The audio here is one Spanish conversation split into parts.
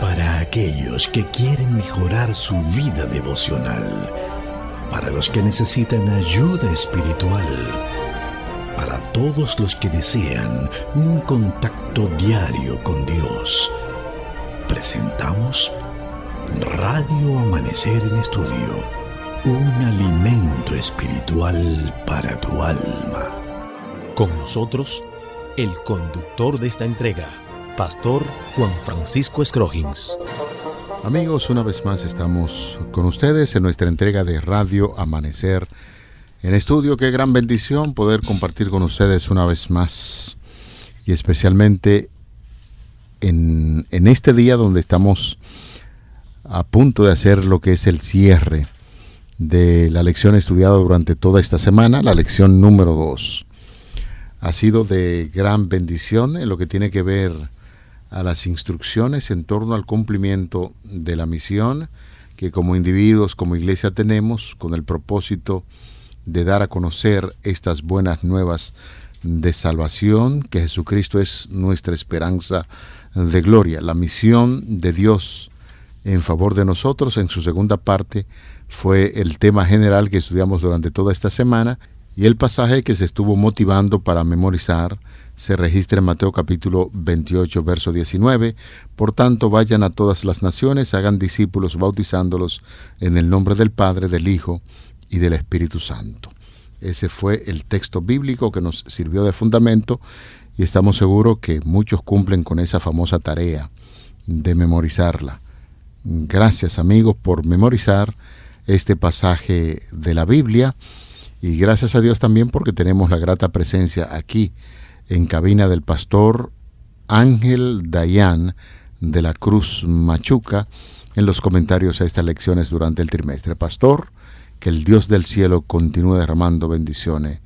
Para aquellos que quieren mejorar su vida devocional, para los que necesitan ayuda espiritual, para todos los que desean un contacto diario con Dios, presentamos Radio Amanecer en Estudio, un alimento espiritual para tu alma. Con nosotros, el conductor de esta entrega, Pastor Juan Francisco Scroggins. Amigos, una vez más estamos con ustedes en nuestra entrega de Radio Amanecer en Estudio. Qué gran bendición poder compartir con ustedes una vez más, y especialmente en este día donde estamos a punto de hacer lo que es el cierre de la lección estudiada durante toda esta semana, la lección número 2. Ha sido de gran bendición en lo que tiene que ver a las instrucciones en torno al cumplimiento de la misión que como individuos, como iglesia tenemos, con el propósito de dar a conocer estas buenas nuevas de salvación, que Jesucristo es nuestra esperanza de gloria. La misión de Dios en favor de nosotros, en su segunda parte, fue el tema general que estudiamos durante toda esta semana, y el pasaje que se estuvo motivando para memorizar se registra en Mateo capítulo 28, verso 19. Por tanto, vayan a todas las naciones, hagan discípulos, bautizándolos en el nombre del Padre, del Hijo y del Espíritu Santo. Ese fue el texto bíblico que nos sirvió de fundamento, y estamos seguros que muchos cumplen con esa famosa tarea de memorizarla. Gracias, amigos, por memorizar este pasaje de la Biblia, y gracias a Dios también porque tenemos la grata presencia aquí en cabina del pastor Ángel Dayan de la Cruz Machuca en los comentarios a estas lecciones durante el trimestre. Pastor, que el Dios del cielo continúe derramando bendiciones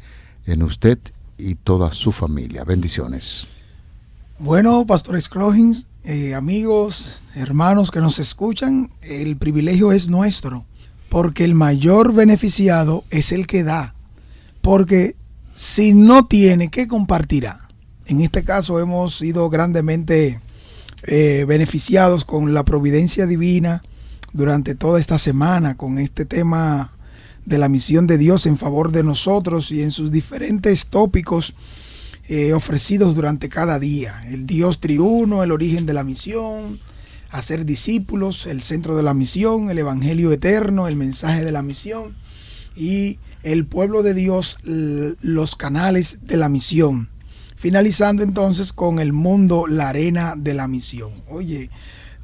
en usted y toda su familia. Bendiciones. Bueno, Pastor Scroggins, amigos, hermanos que nos escuchan, el privilegio es nuestro, porque el mayor beneficiado es el que da, porque si no tiene, ¿qué compartirá? En este caso hemos sido grandemente beneficiados con la providencia divina durante toda esta semana, con este tema de la misión de Dios en favor de nosotros y en sus diferentes tópicos ofrecidos durante cada día. El Dios triuno, el origen de la misión, hacer discípulos, el centro de la misión, el evangelio eterno, el mensaje de la misión y el pueblo de Dios, los canales de la misión. Finalizando entonces con el mundo, la arena de la misión. Oye,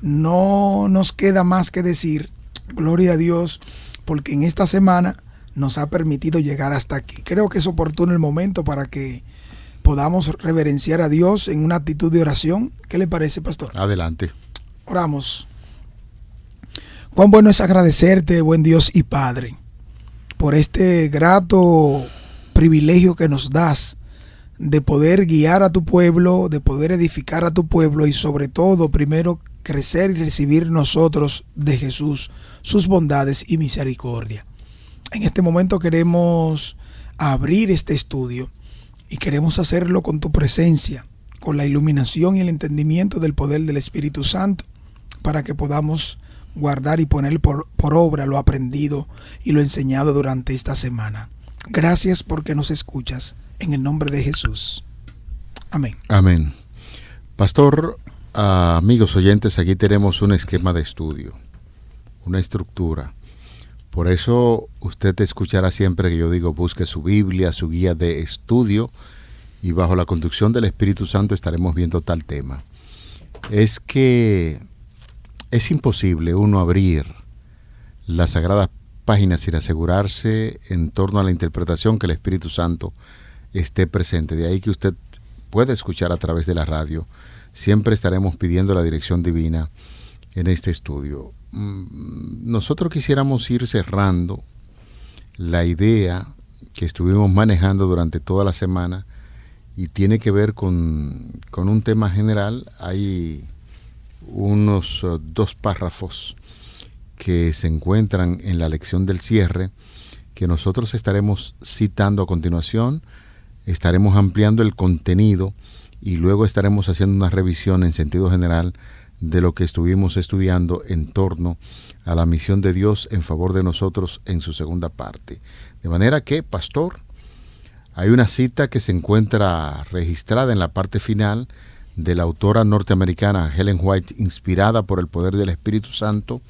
no nos queda más que decir, gloria a Dios, porque en esta semana nos ha permitido llegar hasta aquí. Creo que es oportuno el momento para que podamos reverenciar a Dios en una actitud de oración. ¿Qué le parece, pastor? Adelante. Oramos. Cuán bueno es agradecerte, buen Dios y Padre, por este grato privilegio que nos das de poder guiar a tu pueblo, de poder edificar a tu pueblo y sobre todo, primero, crecer y recibir nosotros de Jesús sus bondades y misericordia. En este momento queremos abrir este estudio y queremos hacerlo con tu presencia, con la iluminación y el entendimiento del poder del Espíritu Santo, para que podamos guardar y poner por obra lo aprendido y lo enseñado durante esta semana. Gracias porque nos escuchas. En el nombre de Jesús. Amén. Amén. Pastor, amigos oyentes, aquí tenemos un esquema de estudio, una estructura. Por eso usted escuchará siempre que yo digo, busque su Biblia, su guía de estudio, y bajo la conducción del Espíritu Santo estaremos viendo tal tema. Es que es imposible uno abrir las sagradas páginas sin asegurarse en torno a la interpretación que el Espíritu Santo esté presente. De ahí que usted puede escuchar a través de la radio. Siempre estaremos pidiendo la dirección divina en este estudio. Nosotros quisiéramos ir cerrando la idea que estuvimos manejando durante toda la semana, y tiene que ver con un tema general. Hay unos 2 párrafos que se encuentran en la lección del cierre que nosotros estaremos citando a continuación. Estaremos ampliando el contenido y luego estaremos haciendo una revisión en sentido general de lo que estuvimos estudiando en torno a la misión de Dios en favor de nosotros en su segunda parte. De manera que, pastor, hay una cita que se encuentra registrada en la parte final de la autora norteamericana Ellen White, inspirada por el poder del Espíritu Santo,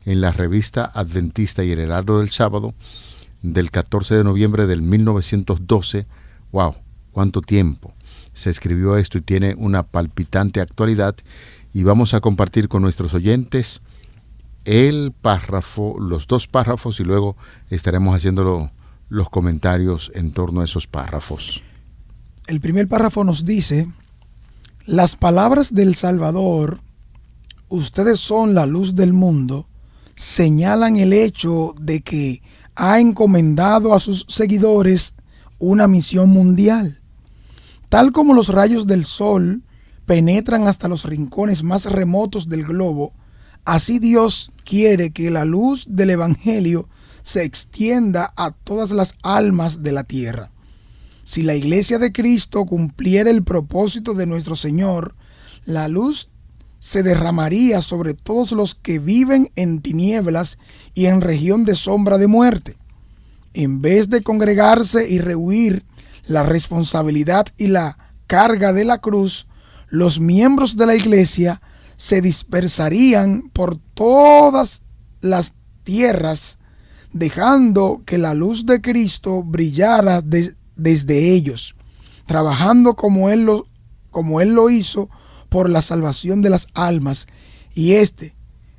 en la revista Adventista y el Heraldo del Sábado, del 14 de noviembre del 1912. ¡Wow! ¡Cuánto tiempo! Se escribió esto y tiene una palpitante actualidad, y vamos a compartir con nuestros oyentes el párrafo, los dos párrafos, y luego estaremos haciendo los comentarios en torno a esos párrafos. El primer párrafo nos dice: las palabras del Salvador, ustedes son la luz del mundo, señalan el hecho de que ha encomendado a sus seguidores una misión mundial. Tal como los rayos del sol penetran hasta los rincones más remotos del globo, así Dios quiere que la luz del Evangelio se extienda a todas las almas de la tierra. Si la Iglesia de Cristo cumpliera el propósito de nuestro Señor, la luz se derramaría sobre todos los que viven en tinieblas y en región de sombra de muerte. En vez de congregarse y rehuir la responsabilidad y la carga de la cruz, los miembros de la Iglesia se dispersarían por todas las tierras, dejando que la luz de Cristo brillara desde ellos, trabajando como Él lo hizo por la salvación de las almas, y este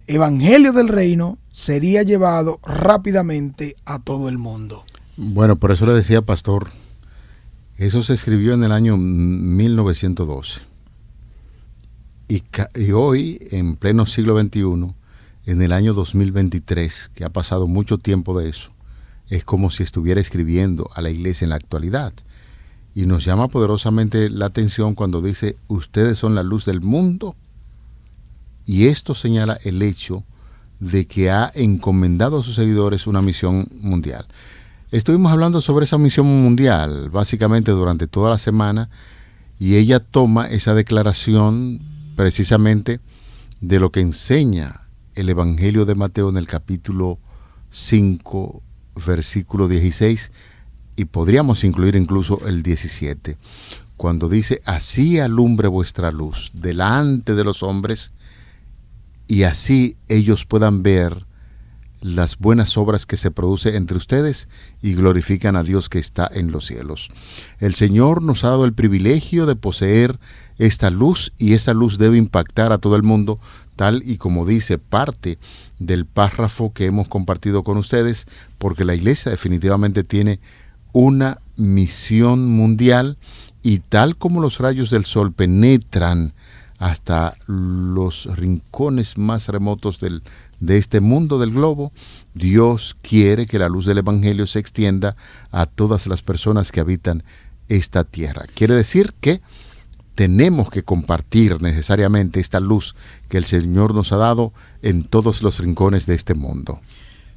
Evangelio del Reino sería llevado rápidamente a todo el mundo. Bueno, por eso le decía, pastor, eso se escribió en el año 1912. Y hoy, en pleno siglo XXI, en el año 2023, que ha pasado mucho tiempo de eso, es como si estuviera escribiendo a la iglesia en la actualidad. Y nos llama poderosamente la atención cuando dice: ustedes son la luz del mundo. Y esto señala el hecho de que ha encomendado a sus seguidores una misión mundial. Estuvimos hablando sobre esa misión mundial básicamente durante toda la semana, y ella toma esa declaración precisamente de lo que enseña el Evangelio de Mateo en el capítulo 5, versículo 16, y podríamos incluir incluso el 17, cuando dice: así alumbre vuestra luz delante de los hombres, y así ellos puedan ver las buenas obras que se producen entre ustedes y glorifican a Dios que está en los cielos. El Señor nos ha dado el privilegio de poseer esta luz, y esa luz debe impactar a todo el mundo, tal y como dice parte del párrafo que hemos compartido con ustedes, porque la iglesia definitivamente tiene una misión mundial, y tal como los rayos del sol penetran hasta los rincones más remotos de este mundo del globo, Dios quiere que la luz del Evangelio se extienda a todas las personas que habitan esta tierra. Quiere decir que tenemos que compartir necesariamente esta luz que el Señor nos ha dado en todos los rincones de este mundo.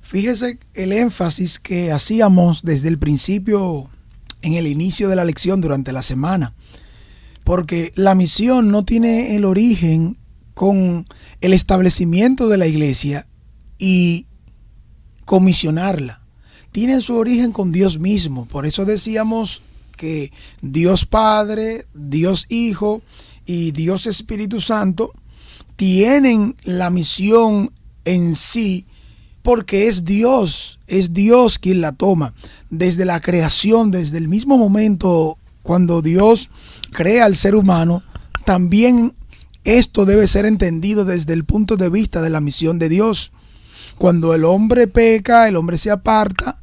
Fíjese el énfasis que hacíamos desde el principio, en el inicio de la lección durante la semana, porque la misión no tiene el origen con el establecimiento de la iglesia y comisionarla. Tiene su origen con Dios mismo. Por eso decíamos que Dios Padre, Dios Hijo y Dios Espíritu Santo tienen la misión en sí, porque es Dios quien la toma. Desde la creación, desde el mismo momento cuando Dios crea al ser humano, también esto debe ser entendido desde el punto de vista de la misión de Dios. Cuando el hombre peca, el hombre se aparta,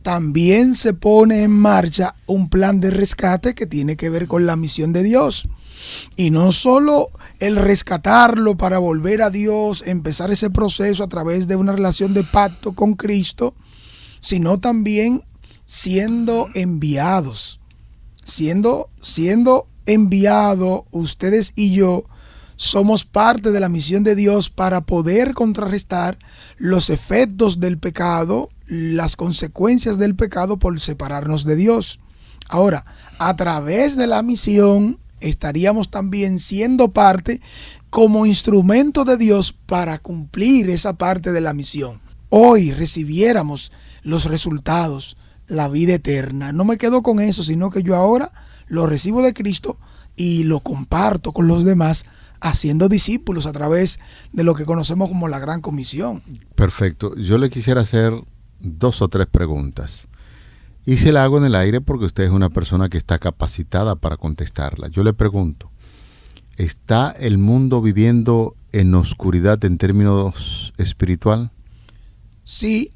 también se pone en marcha un plan de rescate que tiene que ver con la misión de Dios. Y no solo el rescatarlo para volver a Dios, empezar ese proceso a través de una relación de pacto con Cristo, sino también siendo enviados. Siendo enviado, ustedes y yo somos parte de la misión de Dios para poder contrarrestar los efectos del pecado, las consecuencias del pecado por separarnos de Dios. Ahora, a través de la misión, estaríamos también siendo parte como instrumento de Dios para cumplir esa parte de la misión. Hoy recibiéramos los resultados, la vida eterna. No me quedo con eso, sino que yo ahora lo recibo de Cristo y lo comparto con los demás, haciendo discípulos a través de lo que conocemos como la Gran Comisión. Perfecto. Yo le quisiera hacer 2 o 3 preguntas. Y se la hago en el aire porque usted es una persona que está capacitada para contestarla. Yo le pregunto, ¿está el mundo viviendo en oscuridad en términos espiritual? Sí,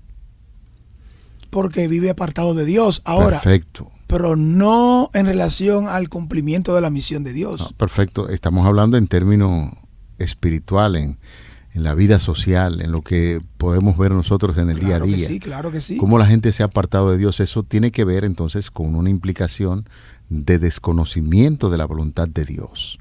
porque vive apartado de Dios. Ahora, perfecto. Pero no en relación al cumplimiento de la misión de Dios. No, perfecto. Estamos hablando en términos espiritual, en la vida social, en lo que podemos ver nosotros en el día a día. Sí, claro que sí. Cómo la gente se ha apartado de Dios, eso tiene que ver entonces con una implicación de desconocimiento de la voluntad de Dios.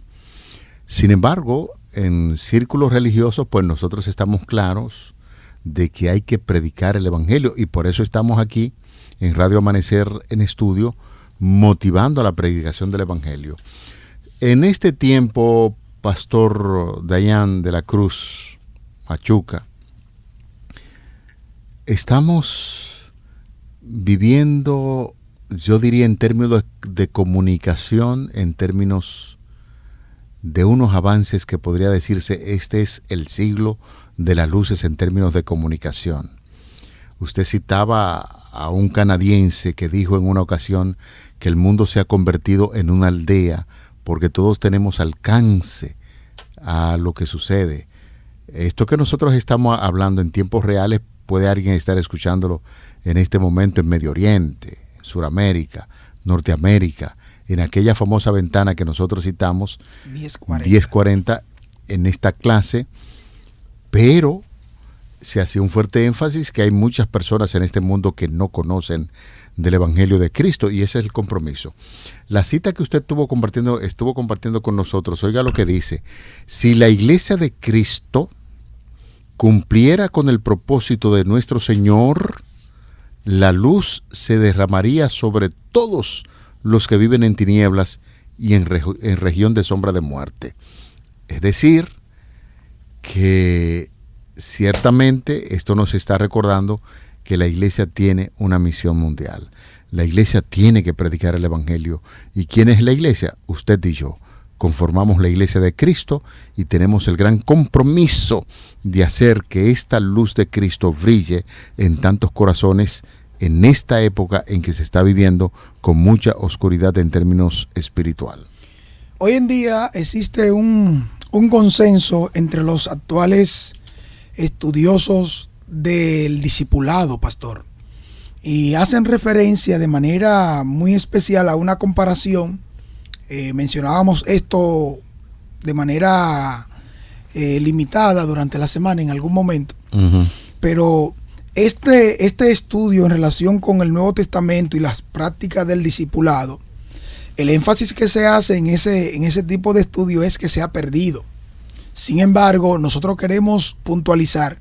Sin embargo, en círculos religiosos, pues nosotros estamos claros de que hay que predicar el Evangelio, y por eso estamos aquí en Radio Amanecer en Estudio, motivando a la predicación del Evangelio. En este tiempo, Pastor Dayan de la Cruz Machuca, estamos viviendo, yo diría en términos de comunicación, en términos de unos avances que podría decirse, este es el siglo de las luces en términos de comunicación. Usted citaba a un canadiense que dijo en una ocasión que el mundo se ha convertido en una aldea porque todos tenemos alcance a lo que sucede. Esto que nosotros estamos hablando en tiempos reales, puede alguien estar escuchándolo en este momento en Medio Oriente, Suramérica, Norteamérica, en aquella famosa ventana que nosotros citamos, 1040 en esta clase, pero se hace un fuerte énfasis que hay muchas personas en este mundo que no conocen del Evangelio de Cristo, y ese es el compromiso. La cita que usted estuvo compartiendo con nosotros, oiga lo que dice: si la Iglesia de Cristo cumpliera con el propósito de nuestro Señor, la luz se derramaría sobre todos los que viven en tinieblas y en región de sombra de muerte. Es decir, que ciertamente esto nos está recordando que la iglesia tiene una misión mundial. La iglesia tiene que predicar el Evangelio. ¿Y quién es la iglesia? Usted y yo. Conformamos la iglesia de Cristo y tenemos el gran compromiso de hacer que esta luz de Cristo brille en tantos corazones en esta época en que se está viviendo con mucha oscuridad en términos espiritual. Hoy en día existe un consenso entre los actuales estudiosos del discipulado, pastor, y hacen referencia de manera muy especial a una comparación. Mencionábamos esto de manera limitada durante la semana en algún momento, pero este estudio en relación con el Nuevo Testamento y las prácticas del discipulado, el énfasis que se hace en ese tipo de estudio es que se ha perdido. Sin embargo, nosotros queremos puntualizar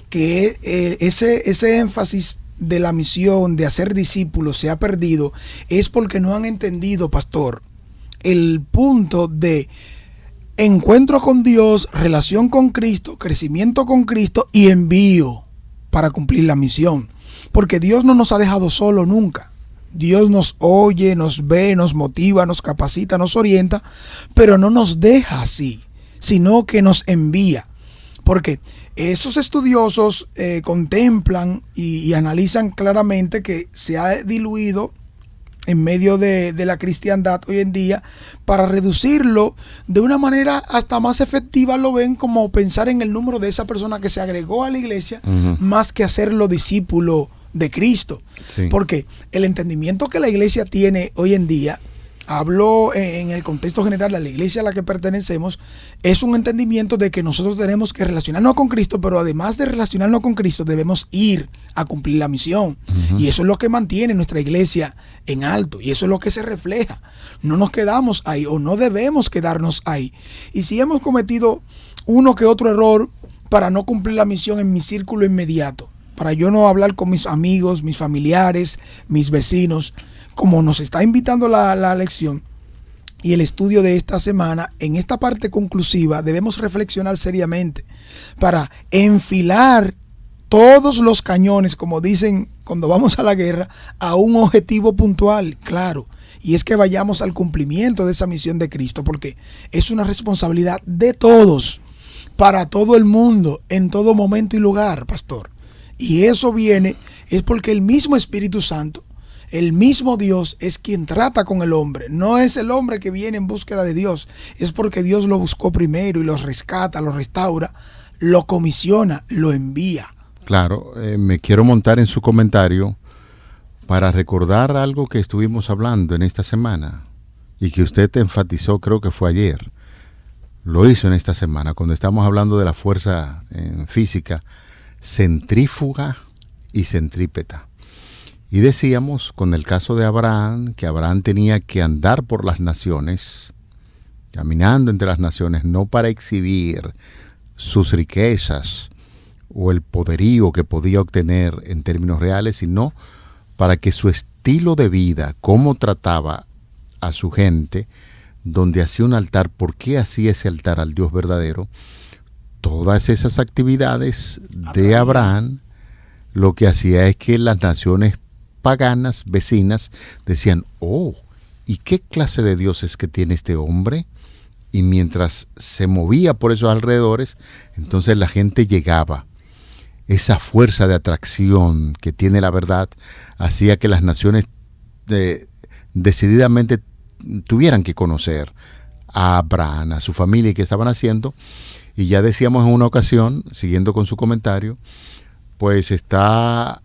que ese énfasis de la misión de hacer discípulos se ha perdido, es porque no han entendido, pastor, el punto de encuentro con Dios, relación con Cristo, crecimiento con Cristo y envío para cumplir la misión. Porque Dios no nos ha dejado solo nunca. Dios nos oye, nos ve, nos motiva, nos capacita, nos orienta, pero no nos deja así, sino que nos envía. Porque esos estudiosos contemplan y analizan claramente que se ha diluido en medio de la cristiandad hoy en día. Para reducirlo de una manera hasta más efectiva, lo ven como pensar en el número de esa persona que se agregó a la iglesia, más que hacerlo discípulo de Cristo. Sí. Porque el entendimiento que la iglesia tiene hoy en día, hablo en el contexto general de la iglesia a la que pertenecemos, es un entendimiento de que nosotros tenemos que relacionarnos con Cristo, pero además de relacionarnos con Cristo, debemos ir a cumplir la misión. Y eso es lo que mantiene nuestra iglesia en alto, y eso es lo que se refleja. No nos quedamos ahí, o no debemos quedarnos ahí. Y si hemos cometido uno que otro error para no cumplir la misión en mi círculo inmediato, para yo no hablar con mis amigos, mis familiares, mis vecinos, como nos está invitando la lección, y el estudio de esta semana, en esta parte conclusiva debemos reflexionar seriamente para enfilar todos los cañones, como dicen cuando vamos a la guerra, a un objetivo puntual, claro, y es que vayamos al cumplimiento de esa misión de Cristo, porque es una responsabilidad de todos, para todo el mundo, en todo momento y lugar, pastor. Y eso es porque el mismo Espíritu Santo, el mismo Dios es quien trata con el hombre. No es el hombre que viene en búsqueda de Dios, es porque Dios lo buscó primero y lo rescata, lo restaura, lo comisiona, lo envía. Claro, me quiero montar en su comentario para recordar algo que estuvimos hablando en esta semana y que usted enfatizó, creo que fue ayer. Lo hizo en esta semana, cuando estamos hablando de la fuerza física centrífuga y centrípeta. Y decíamos, con el caso de Abraham, que Abraham tenía que andar por las naciones, caminando entre las naciones, no para exhibir sus riquezas o el poderío que podía obtener en términos reales, sino para que su estilo de vida, cómo trataba a su gente, donde hacía un altar, ¿por qué hacía ese altar al Dios verdadero? Todas esas actividades de Abraham, lo que hacía es que las naciones paganas, vecinas, decían, oh, ¿y qué clase de Dios es que tiene este hombre? Y mientras se movía por esos alrededores, entonces la gente llegaba. Esa fuerza de atracción que tiene la verdad hacía que las naciones decididamente tuvieran que conocer a Abraham, a su familia y qué estaban haciendo. Y ya decíamos en una ocasión, siguiendo con su comentario, pues está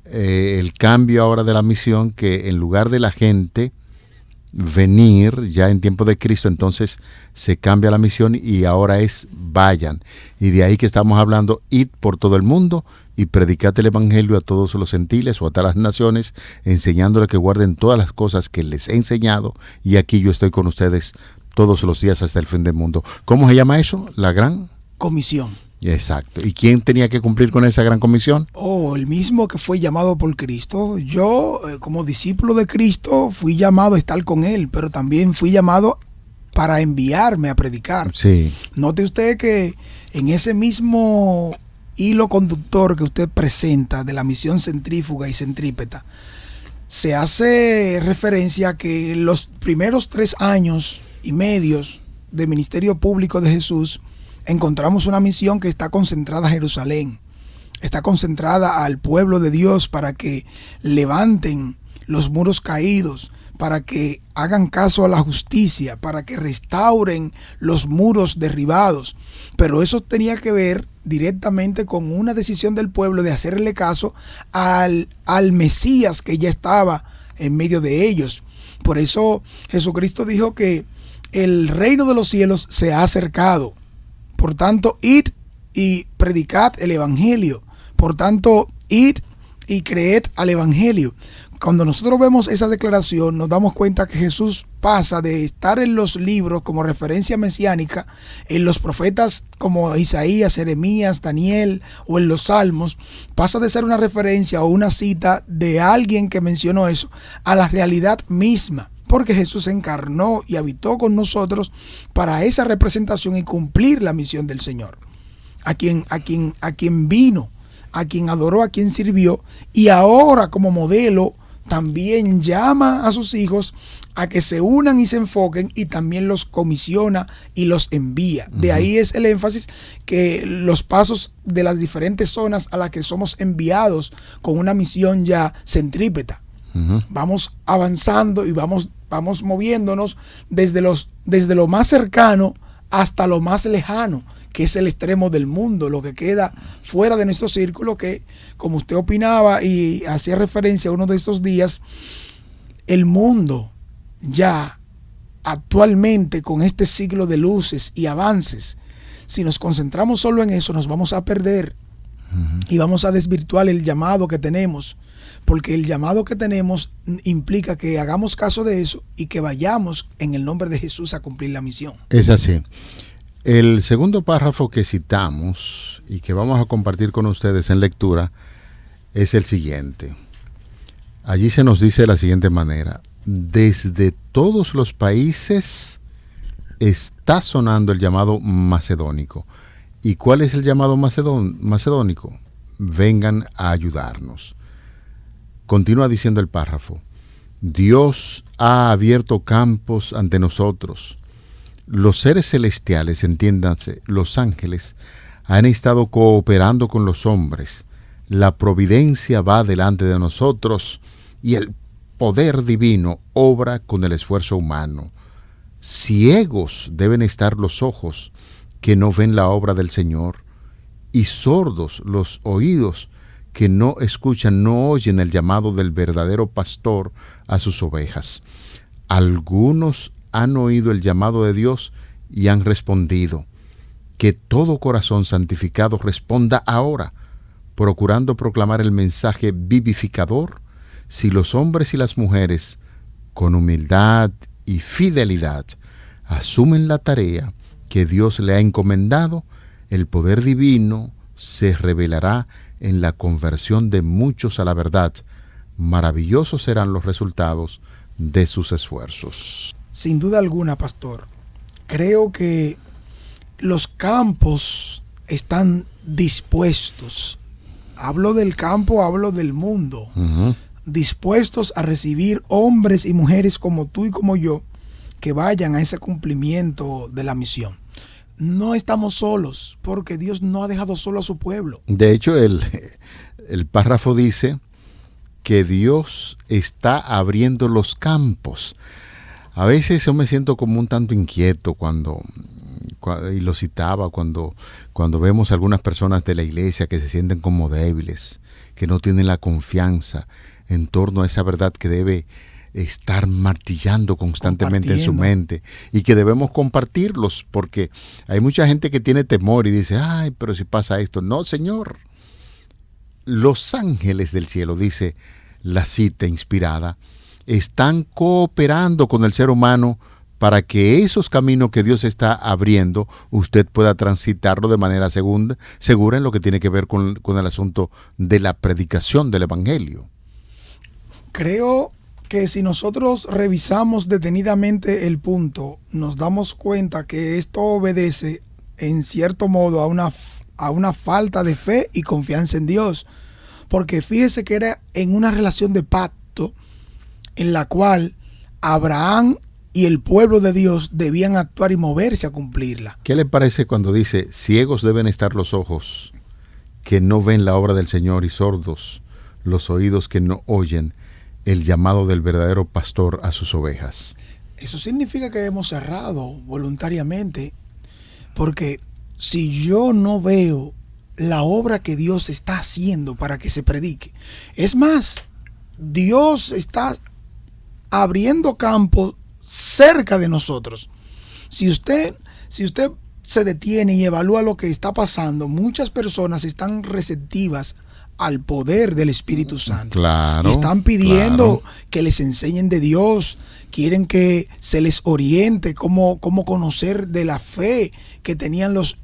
el cambio ahora de la misión, que en lugar de la gente venir ya en tiempo de Cristo, entonces se cambia la misión y ahora es vayan. Y de ahí que estamos hablando, id por todo el mundo y predicad el evangelio a todos los gentiles o a todas las naciones, enseñándoles que guarden todas las cosas que les he enseñado, y aquí yo estoy con ustedes todos los días hasta el fin del mundo. ¿Cómo se llama eso? La gran comisión. Exacto. ¿Y quién tenía que cumplir con esa gran comisión? El mismo que fue llamado por Cristo. Yo, como discípulo de Cristo, fui llamado a estar con Él, pero también fui llamado para enviarme a predicar. Sí. Note usted que en ese mismo hilo conductor que usted presenta de la misión centrífuga y centrípeta, se hace referencia a que los primeros 3 años y medios de ministerio público de Jesús, encontramos una misión que está concentrada a Jerusalén, está concentrada al pueblo de Dios para que levanten los muros caídos, para que hagan caso a la justicia, para que restauren los muros derribados. Pero eso tenía que ver directamente con una decisión del pueblo de hacerle caso al Mesías que ya estaba en medio de ellos. Por eso Jesucristo dijo que el reino de los cielos se ha acercado. Por tanto, id y predicad el evangelio. Por tanto, id y creed al evangelio. Cuando nosotros vemos esa declaración, nos damos cuenta que Jesús pasa de estar en los libros como referencia mesiánica, en los profetas como Isaías, Jeremías, Daniel o en los Salmos, pasa de ser una referencia o una cita de alguien que mencionó eso a la realidad misma. Porque Jesús se encarnó y habitó con nosotros para esa representación y cumplir la misión del Señor. A quien vino, a quien adoró, a quien sirvió, y ahora como modelo también llama a sus hijos a que se unan y se enfoquen, y también los comisiona y los envía. De ahí es el énfasis que los pasos de las diferentes zonas a las que somos enviados con una misión ya centrípeta. Vamos avanzando y vamos moviéndonos desde lo más cercano hasta lo más lejano, que es el extremo del mundo, lo que queda fuera de nuestro círculo, que, como usted opinaba y hacía referencia a uno de estos días, el mundo ya actualmente, con este siglo de luces y avances, si nos concentramos solo en eso, nos vamos a perder y vamos a desvirtuar el llamado que tenemos. Porque el llamado que tenemos implica que hagamos caso de eso y que vayamos en el nombre de Jesús a cumplir la misión. Es así. El segundo párrafo que citamos y que vamos a compartir con ustedes en lectura es el siguiente. Allí se nos dice de la siguiente manera: desde todos los países está sonando el llamado macedónico. ¿Y cuál es el llamado macedónico? Vengan a ayudarnos. Continúa diciendo el párrafo. Dios ha abierto campos ante nosotros. Los seres celestiales, entiéndanse, los ángeles, han estado cooperando con los hombres. La providencia va delante de nosotros y el poder divino obra con el esfuerzo humano. Ciegos deben estar los ojos que no ven la obra del Señor, y sordos los oídos que no escuchan, no oyen el llamado del verdadero pastor a sus ovejas. Algunos han oído el llamado de Dios y han respondido. Que todo corazón santificado responda ahora, procurando proclamar el mensaje vivificador. Si los hombres y las mujeres, con humildad y fidelidad, asumen la tarea que Dios le ha encomendado, el poder divino se revelará en la conversión de muchos a la verdad. Maravillosos serán los resultados de sus esfuerzos. Sin duda alguna, pastor, creo que los campos están dispuestos. Hablo del campo, hablo del mundo. Dispuestos a recibir hombres y mujeres como tú y como yo, que vayan a ese cumplimiento de la misión. No estamos solos, porque Dios no ha dejado solo a su pueblo. De hecho, el párrafo dice que Dios está abriendo los campos. A veces yo me siento como un tanto inquieto y lo citaba cuando vemos a algunas personas de la iglesia que se sienten como débiles, que no tienen la confianza en torno a esa verdad que debe estar martillando constantemente en su mente y que debemos compartirlos, porque hay mucha gente que tiene temor y dice, ay, pero si pasa esto. No, Señor. Los ángeles del cielo, dice la cita inspirada, están cooperando con el ser humano para que esos caminos que Dios está abriendo, usted pueda transitarlo de manera segura en lo que tiene que ver con el asunto de la predicación del Evangelio. Creo que si nosotros revisamos detenidamente el punto, nos damos cuenta que esto obedece en cierto modo a una falta de fe y confianza en Dios. Porque fíjese que era en una relación de pacto en la cual Abraham y el pueblo de Dios debían actuar y moverse a cumplirla. ¿Qué le parece cuando dice, ciegos deben estar los ojos que no ven la obra del Señor, y sordos los oídos que no oyen el llamado del verdadero pastor a sus ovejas? Eso significa que hemos cerrado voluntariamente, porque si yo no veo la obra que Dios está haciendo para que se predique, es más, Dios está abriendo campo cerca de nosotros. Si usted se detiene y evalúa lo que está pasando, muchas personas están receptivas al poder del Espíritu Santo. Claro, y están pidiendo que les enseñen de Dios, quieren que se les oriente cómo conocer de la fe que tenían los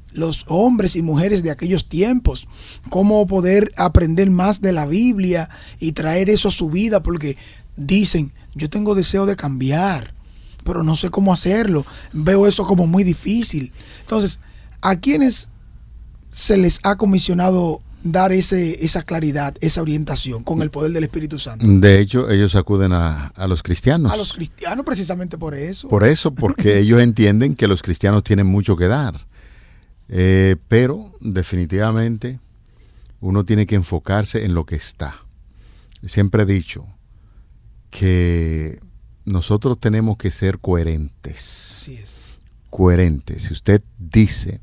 hombres y mujeres de aquellos tiempos, cómo poder aprender más de la Biblia y traer eso a su vida, porque dicen, yo tengo deseo de cambiar, pero no sé cómo hacerlo, veo eso como muy difícil. Entonces, ¿a quiénes se les ha comisionado dar esa claridad, esa orientación con el poder del Espíritu Santo? De hecho, ellos acuden a los cristianos. A los cristianos precisamente por eso. Por eso, porque ellos entienden que los cristianos tienen mucho que dar. Pero definitivamente uno tiene que enfocarse en lo que está. Siempre he dicho que nosotros tenemos que ser coherentes. Así es. Coherentes. Si usted dice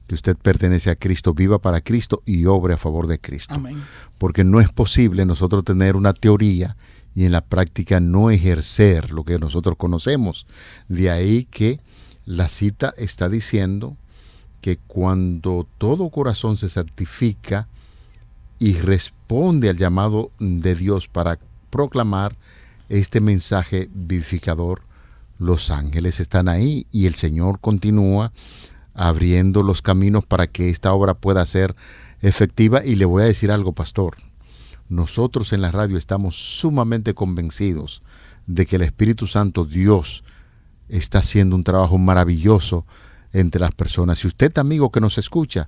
que usted pertenece a Cristo, viva para Cristo y obre a favor de Cristo. Amén. Porque no es posible nosotros tener una teoría y en la práctica no ejercer lo que nosotros conocemos. De ahí que la cita está diciendo que cuando todo corazón se santifica y responde al llamado de Dios para proclamar este mensaje vivificador, los ángeles están ahí y el Señor continúa abriendo los caminos para que esta obra pueda ser efectiva. Y le voy a decir algo, pastor, nosotros en la radio estamos sumamente convencidos de que el Espíritu Santo, Dios, está haciendo un trabajo maravilloso entre las personas. Si usted, amigo que nos escucha,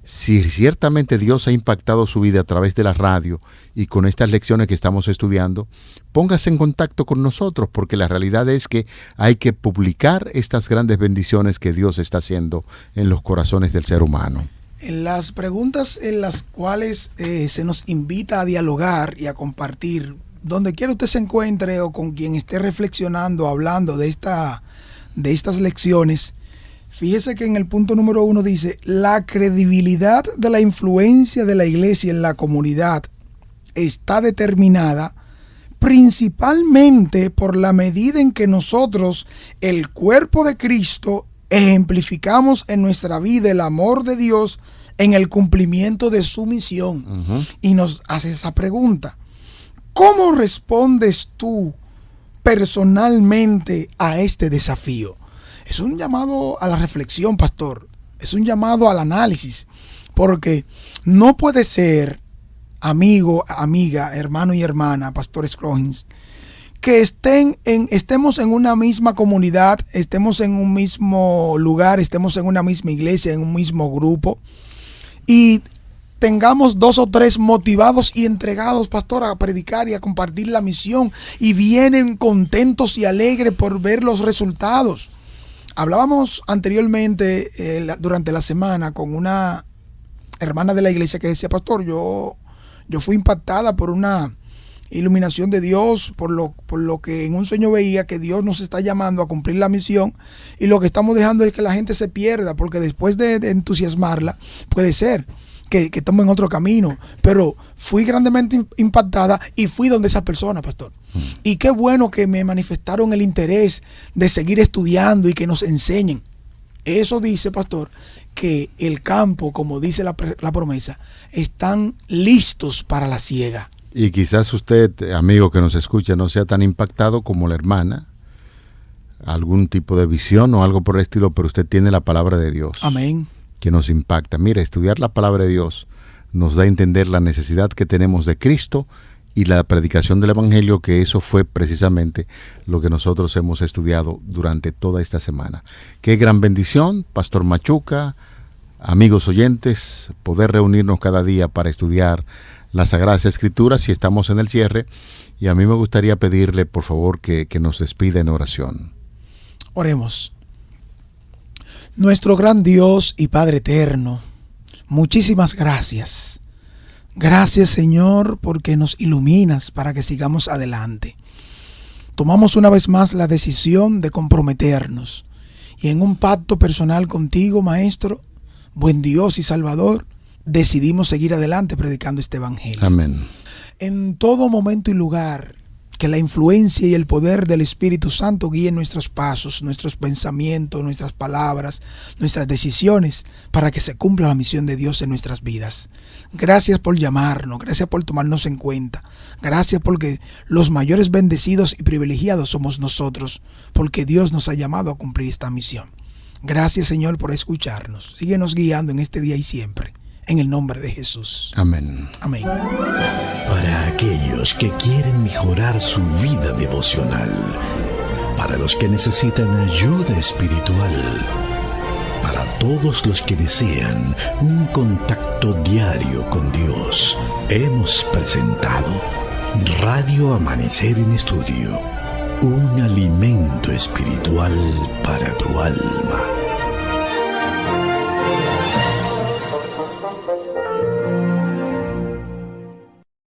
si ciertamente Dios ha impactado su vida a través de la radio y con estas lecciones que estamos estudiando, póngase en contacto con nosotros, porque la realidad es que hay que publicar estas grandes bendiciones que Dios está haciendo en los corazones del ser humano. En las preguntas en las cuales se nos invita a dialogar y a compartir, donde quiera usted se encuentre o con quien esté reflexionando, hablando de estas lecciones, fíjese que en el punto número 1 dice: la credibilidad de la influencia de la iglesia en la comunidad está determinada principalmente por la medida en que nosotros, el cuerpo de Cristo, ejemplificamos en nuestra vida el amor de Dios en el cumplimiento de su misión. Y nos hace esa pregunta: ¿cómo respondes tú personalmente a este desafío? Es un llamado a la reflexión, pastor. Es un llamado al análisis. Porque no puede ser, amigo, amiga, hermano y hermana, pastor Scroggins, que estemos en una misma comunidad, estemos en un mismo lugar, estemos en una misma iglesia, en un mismo grupo, y tengamos 2 o 3 motivados y entregados, pastor, a predicar y a compartir la misión, y vienen contentos y alegres por ver los resultados. Hablábamos anteriormente, durante la semana, con una hermana de la iglesia que decía: pastor, yo fui impactada por una iluminación de Dios, por lo que en un sueño veía que Dios nos está llamando a cumplir la misión, y lo que estamos dejando es que la gente se pierda, porque después de entusiasmarla, puede ser que tomen otro camino. Pero fui grandemente impactada y fui donde esa persona, pastor. Y qué bueno que me manifestaron el interés de seguir estudiando y que nos enseñen. Eso dice, pastor, que el campo, como dice la promesa, están listos para la siega. Y quizás usted, amigo que nos escucha, no sea tan impactado como la hermana, algún tipo de visión o algo por el estilo, pero usted tiene la palabra de Dios. Amén. Que nos impacta. Mira, estudiar la palabra de Dios nos da a entender la necesidad que tenemos de Cristo y la predicación del Evangelio, que eso fue precisamente lo que nosotros hemos estudiado durante toda esta semana. Qué gran bendición, Pastor Machuca, amigos oyentes, poder reunirnos cada día para estudiar las Sagradas Escrituras, y estamos en el cierre, y a mí me gustaría pedirle, por favor, que nos despida en oración. Oremos. Nuestro gran Dios y Padre eterno, muchísimas gracias. Gracias, Señor, porque nos iluminas para que sigamos adelante. Tomamos una vez más la decisión de comprometernos, y en un pacto personal contigo, Maestro, buen Dios y Salvador, decidimos seguir adelante predicando este evangelio. Amén. En todo momento y lugar, que la influencia y el poder del Espíritu Santo guíen nuestros pasos, nuestros pensamientos, nuestras palabras, nuestras decisiones, para que se cumpla la misión de Dios en nuestras vidas. Gracias por llamarnos, gracias por tomarnos en cuenta, gracias porque los mayores bendecidos y privilegiados somos nosotros, porque Dios nos ha llamado a cumplir esta misión. Gracias, Señor, por escucharnos. Síguenos guiando en este día y siempre. En el nombre de Jesús. Amén. Amén. Para aquellos que quieren mejorar su vida devocional, para los que necesitan ayuda espiritual, para todos los que desean un contacto diario con Dios, hemos presentado Radio Amanecer en Estudio, un alimento espiritual para tu alma.